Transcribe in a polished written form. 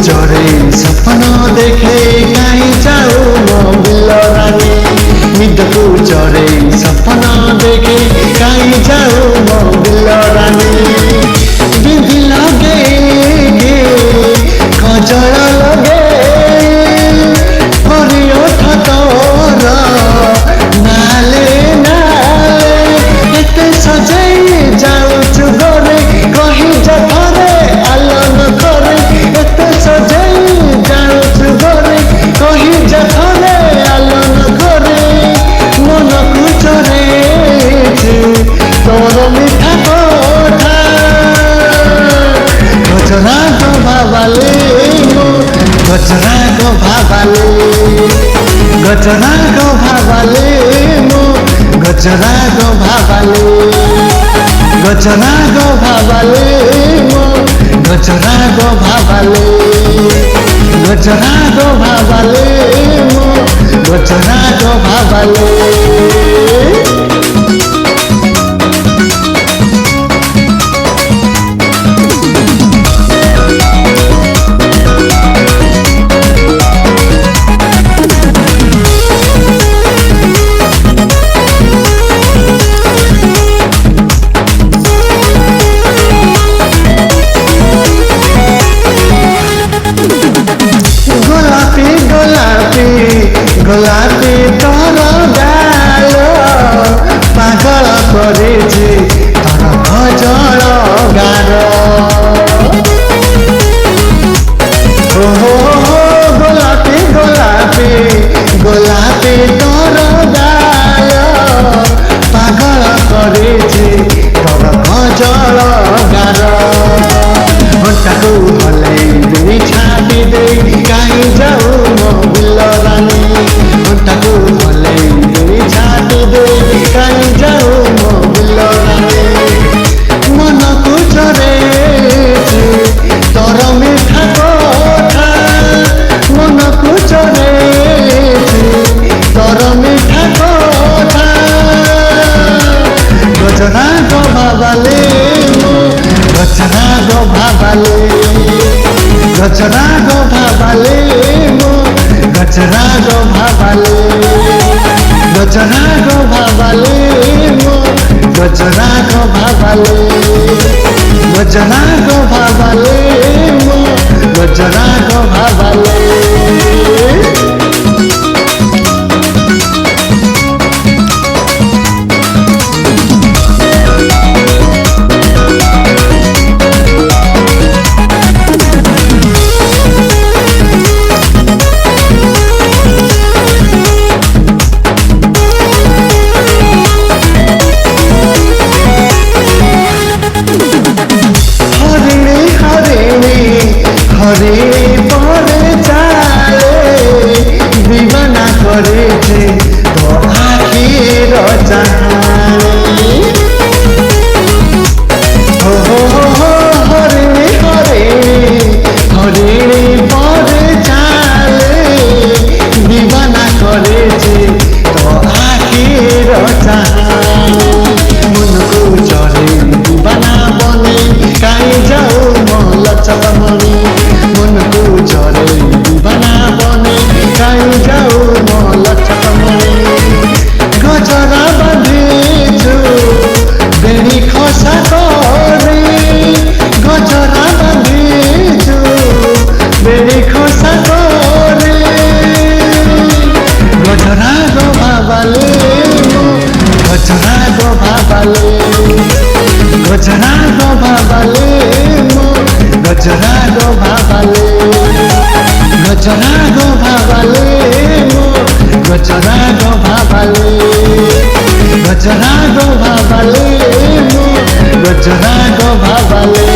चरे सपना देखे कहीं जाऊ मोबिल रानी निदकू चरे सपना देखे कहीं जाऊ मोबिल रानी बिंदी लगे खजर लगे परियो ठतरा नाले नाले एते सजाई जाऊछु घरे कहीं जथरे आलन करे एते सजाई जाऊछु घरे कहीं जथरे आलन करे मन कुचरे तोर मिठा कोठा गजरा गो भावाले गजरा गो भावाले गजरा गो भावाले गजरा गो भावाले गजरा गो भावाले गजरा गो भावाले गजरा गो भावाले गजरा गो भावाले गोलापी तोर गाल पागल करे तोर भजल गार गोलापी गोलापी गोलापी तोर गाल पागल करे तोर भजल गार घंटाको हलै छापी दे कहीं जाऊ मोबिल रानी घंटाको हलै छापी दे कहीं जाऊ मोबिल रानी मन को चरे तोर मिठा कोठा मन को चरे तोर मिठा कोठा गजरा गो भावाले गजरा गो भावाले गजरा गो भावाले गजरा गो भावाले गजरा गो भावाले गजरा गो भावाले गजरा गो भावाले गजरा गो भावाले हरे परे चाले दीवाना करे तो आखिर चाहानी हरे हरे हरे परे चाले दीवाना करे तो आखिर चाहानी मन को चले दीवाना बने कहीं जाऊ मोल चलमणी मन को चले दीवाना बने कहीं जाऊ मोल चलमणी गजरा बांधिछु बेणी खसा करे गजरा बांधिछु बेणी खसा करे गजरा गो भावाले गजरा गो भावाले गजरा गो भावाले गजरा गो भावाले गजरा गो भावाले गजरा गो भावाले गजरा गो भावाले गजरा गो भावाले